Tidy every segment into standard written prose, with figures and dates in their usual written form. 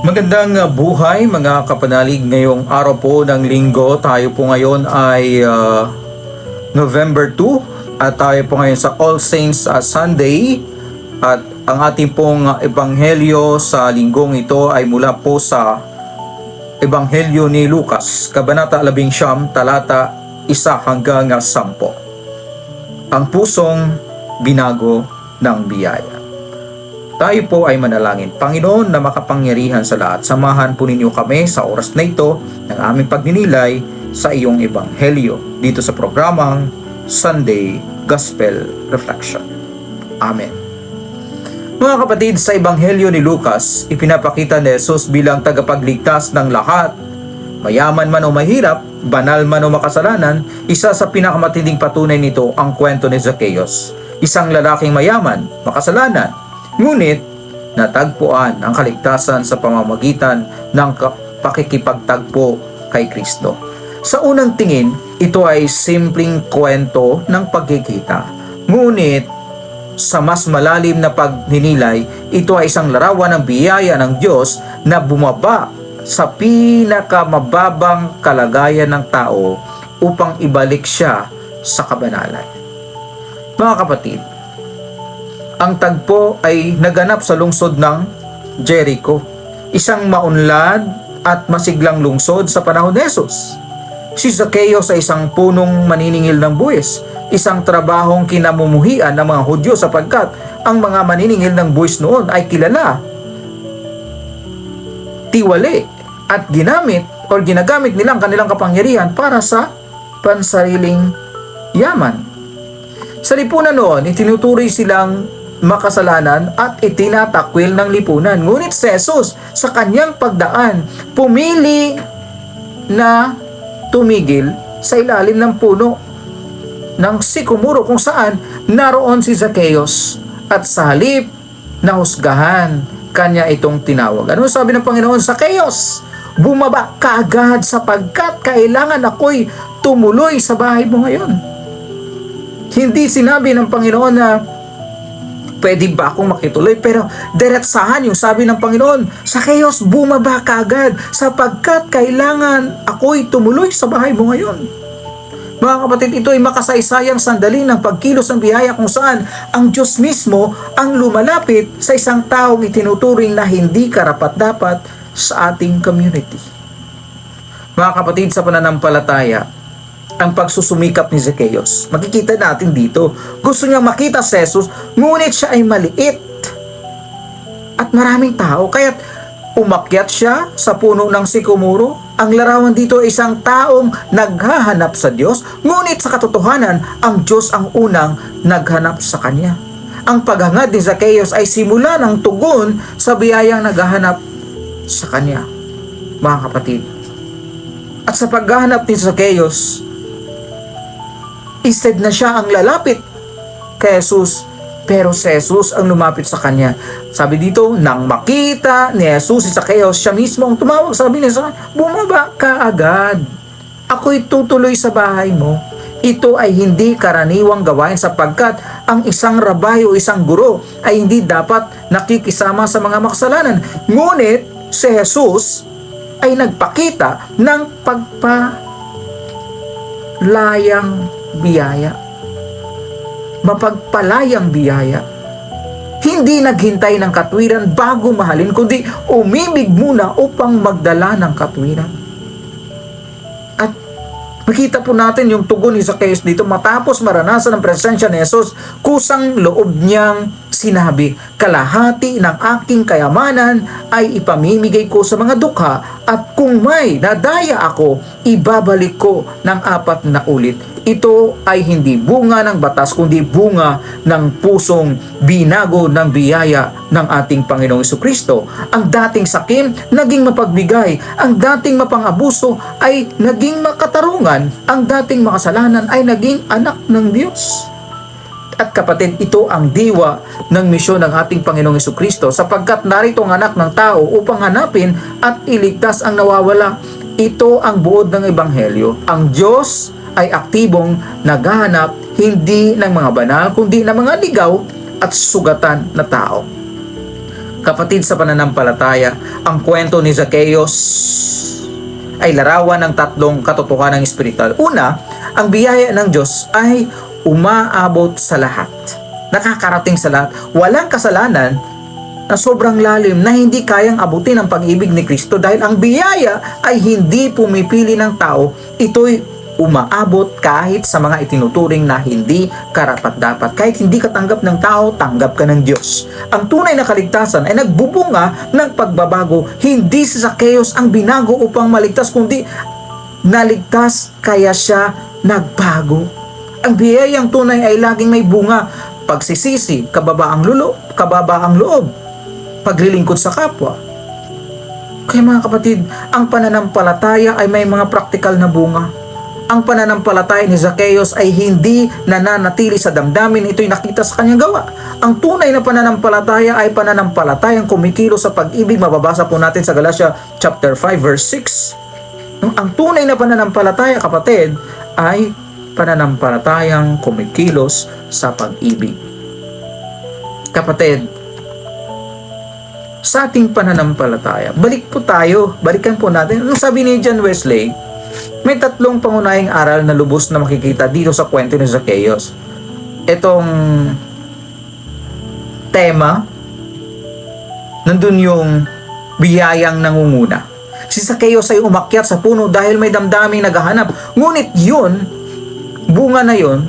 Magandang buhay mga kapanalig. Ngayong araw po ng linggo, tayo po ngayon ay November 2 at tayo po ngayon sa All Saints Sunday, at ang ating pong ebanghelyo sa linggong ito ay mula po sa Ebanghelyo ni Lucas, Kabanata 11, talata 1 hanggang 10. Ang pusong binago ng biyaya. Tayo po ay manalangin. Panginoon na makapangyarihan sa lahat, samahan po ninyo kami sa oras na ito ng aming pagninilay sa iyong ebanghelyo dito sa programang Sunday Gospel Reflection. Amen. Mga kapatid, sa ebanghelyo ni Lucas, ipinapakita ni Jesus bilang tagapagligtas ng lahat. Mayaman man o mahirap, banal man o makasalanan, isa sa pinakamatinding patunay nito ang kwento ni Zacchaeus. Isang lalaking mayaman, makasalanan, ngunit natagpuan ang kaligtasan sa pamamagitan ng pakikipagtagpo kay Kristo. Sa unang tingin, ito ay simpleng kwento ng pagkikita. Ngunit sa mas malalim na pagninilay, ito ay isang larawan ng biyaya ng Diyos na bumaba sa pinakamababang kalagayan ng tao upang ibalik siya sa kabanalan. Mga kapatid, ang tagpo ay naganap sa lungsod ng Jericho, isang maunlad at masiglang lungsod sa panahon ni Jesus. Si Zacchaeus ay isang punong maniningil ng buwis, isang trabahong kinamumuhian ng mga Hudyo sapagkat ang mga maniningil ng buwis noon ay kilala, tiwali at ginagamit nilang kanilang kapangyarihan para sa pansariling yaman. Sa lipunan noon, itinuturing silang makasalanan at itinatakwil ng lipunan. Ngunit si Jesus, sa kanyang pagdaan, pumili na tumigil sa ilalim ng puno ng sikomoro kung saan naroon si Zacchaeus, at sa halip na husgahan, kanya itong tinawag. Ano sabi ng Panginoon? Zacchaeus, bumaba ka agad sapagkat kailangan ako'y tumuloy sa bahay mo ngayon. Hindi sinabi ng Panginoon na pwede ba akong makituloy, pero diretsahan yung sabi ng Panginoon, Zacchaeus, bumaba ka agad sapagkat kailangan ako'y tumuloy sa bahay mo ngayon. Mga kapatid, ito ay makasaysayang sandali ng pagkilos ng biyaya kung saan ang Diyos mismo ang lumalapit sa isang taong itinuturing na hindi karapat-dapat sa ating community. Mga kapatid, sa pananampalataya, ang pagsusumikap ni Zacchaeus, makikita natin dito, gusto niyang makita si Jesus, ngunit siya ay maliit at maraming tao, kaya't umakyat siya sa puno ng sikomoro. Ang larawan dito ay isang taong naghahanap sa Diyos, ngunit sa katotohanan, ang Diyos ang unang naghanap sa kanya. Ang paghangad ni Zacchaeus ay simula ng tugon sa biyayang naghahanap sa kanya, mga kapatid. At sa paghahanap ni Zacchaeus, instead na siya ang lalapit kay Jesus, pero si Jesus ang lumapit sa kanya. Sabi dito, nang makita ni Jesus si Zacchaeus, siya mismo ang tumawag. Sabi niya, bumaba ka agad, ako'y tutuloy sa bahay mo. Ito ay hindi karaniwang gawain sapagkat ang isang rabay o isang guro ay hindi dapat nakikisama sa mga makasalanan. Ngunit si Jesus ay nagpakita ng pagpalayang biyaya, mapagpalayang biyaya. Hindi naghintay ng katwiran bago mahalin, kundi umibig muna upang magdala ng katwiran. At makita po natin yung tugon ni Zacchaeus dito matapos maranasan ang presensya ni Jesus. Kusang loob niyang sinabi, kalahati ng aking kayamanan ay ipamimigay ko sa mga dukha, at kung may nadaya ako, ibabalik ko ng 4 na ulit. Ito ay hindi bunga ng batas, kundi bunga ng pusong binago ng biyaya ng ating Panginoong Jesucristo. Ang dating sakim, naging mapagbigay. Ang dating mapangabuso ay naging makatarungan. Ang dating makasalanan ay naging anak ng Diyos. At kapatid, ito ang diwa ng misyon ng ating Panginoong Jesucristo, sapagkat narito ang anak ng tao upang hanapin at iligtas ang nawawala. Ito ang buod ng ebanghelyo. Ang Diyos ay aktibong naghahanap hindi ng mga banal kundi ng mga ligaw at sugatan na tao. Kapatid sa pananampalataya, ang kwento ni Zacchaeus ay larawan ng tatlong katotohanang espiritual. Una, ang biyaya ng Diyos ay umaabot sa lahat. Nakakarating sa lahat. Walang kasalanan na sobrang lalim na hindi kayang abutin ang pag-ibig ni Kristo dahil ang biyaya ay hindi pumipili ng tao. Ito'y umaabot kahit sa mga itinuturing na hindi karapat-dapat. Kahit hindi ka tanggap ng tao, tanggap ka ng Diyos. Ang tunay na kaligtasan ay nagbubunga ng pagbabago. Hindi si Zacchaeus ang binago upang maligtas, kundi naligtas kaya siya nagbago. Ang biyayang tunay ay laging may bunga. Pagsisisi, kababaang loob, paglilingkod sa kapwa. Kaya mga kapatid, ang pananampalataya ay may mga praktikal na bunga. Ang pananampalataya ni Zacchaeus ay hindi nananatili sa damdamin, ito'y nakita sa kanyang gawa. Ang tunay na pananampalataya ay pananampalatayang kumikilos sa pag-ibig. Mababasa po natin sa Galatia chapter 5 verse 6. Ang tunay na pananampalataya, kapatid, ay pananampalatayang kumikilos sa pag-ibig. Kapatid, sa ating pananampalataya, balikan po natin. Ang sabi ni John Wesley, may tatlong pangunahing aral na lubos na makikita dito sa kwento ni Zacchaeus. Itong tema, nandun yung biyayang nangunguna. Si Zacchaeus ay umakyat sa puno dahil may damdaming naghahanap. Ngunit yun, bunga na yun,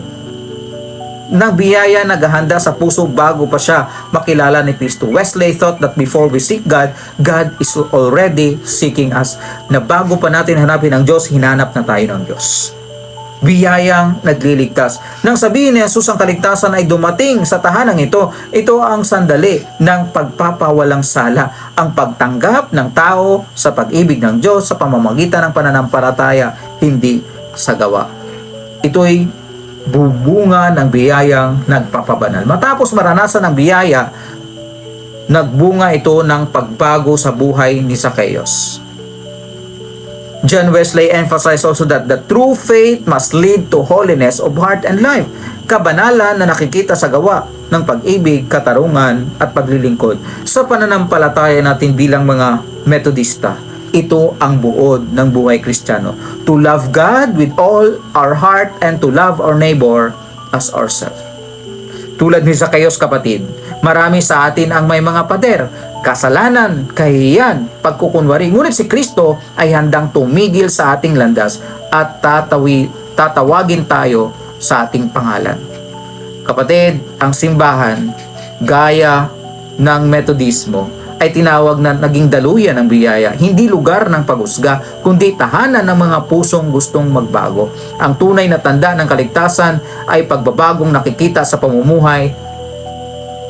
ng biyaya naghahanda sa puso bago pa siya makilala ni Kristo. Wesley thought that before we seek God, God is already seeking us. Na bago pa natin hanapin ang Diyos, hinanap na tayo ng Diyos. Biyayang nagliligtas. Nang sabihin ni Jesus ang kaligtasan ay dumating sa tahanang ito, ito ang sandali ng pagpapawalang sala. Ang pagtanggap ng tao sa pag-ibig ng Diyos sa pamamagitan ng pananampalataya, hindi sa gawa. Ito'y bubunga ng biyayang nagpapabanal. Matapos maranasan ng biyaya, nagbunga ito ng pagbago sa buhay ni Zacchaeus. John Wesley emphasized also that the true faith must lead to holiness of heart and life. Kabanalan na nakikita sa gawa ng pag-ibig, katarungan at paglilingkod. Sa pananampalataya natin bilang mga Metodista, ito ang buod ng buhay Kristiyano. To love God with all our heart and to love our neighbor as ourselves. Tulad ni Zacchaeus, kapatid, marami sa atin ang may mga pader, kasalanan, kahihiyan, pagkukunwari. Ngunit si Kristo ay handang tumigil sa ating landas at tatawagin tayo sa ating pangalan. Kapatid, ang simbahan, gaya ng Metodismo, ay tinawag na naging daluyan ng biyaya, hindi lugar ng paghusga, kundi tahanan ng mga pusong gustong magbago. Ang tunay na tanda ng kaligtasan ay pagbabagong nakikita sa pamumuhay,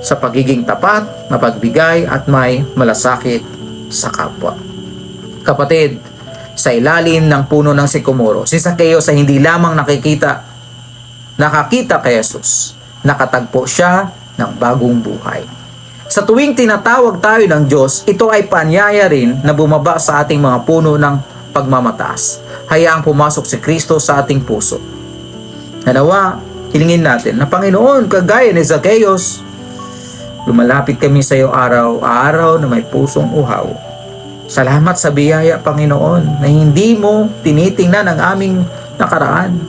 sa pagiging tapat, mapagbigay at may malasakit sa kapwa. Kapatid, sa ilalim ng puno ng sikomoro, si Zacchaeus ay hindi lamang nakakita kay Jesus, nakatagpo siya ng bagong buhay. Sa tuwing tinatawag tayo ng Diyos, ito ay paanyaya rin na bumaba sa ating mga puno ng pagmamataas. Hayaang pumasok si Kristo sa ating puso. Nawa, hilingin natin na Panginoon, kagaya ni Zacchaeus, lumalapit kami sa iyo araw-araw na may pusong uhaw. Salamat sa biyaya, Panginoon, na hindi mo tinitingnan ang aming nakaraan.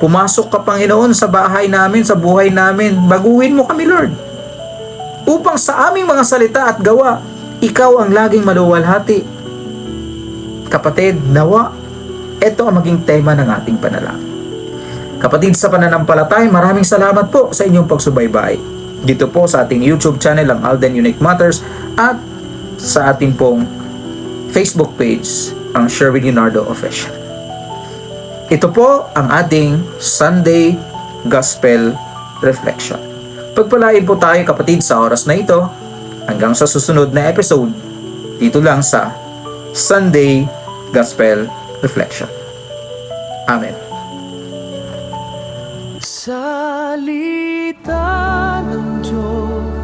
Pumasok ka, Panginoon, sa bahay namin, sa buhay namin. Baguhin mo kami, Lord. Upang sa aming mga salita at gawa, ikaw ang laging maluwalhati. Kapatid, nawa, ito ang maging tema ng ating panalangin. Kapatid sa pananampalataya, maraming salamat po sa inyong pagsubaybay. Dito po sa ating YouTube channel, ang Alden Unique Matters, at sa ating pong Facebook page, ang Sherwin Leonardo Official. Ito po ang ating Sunday Gospel Reflection. Pagpalain po tayo, kapatid, sa oras na ito hanggang sa susunod na episode dito lang sa Sunday Gospel Reflection. Amen. Salita ng Diyos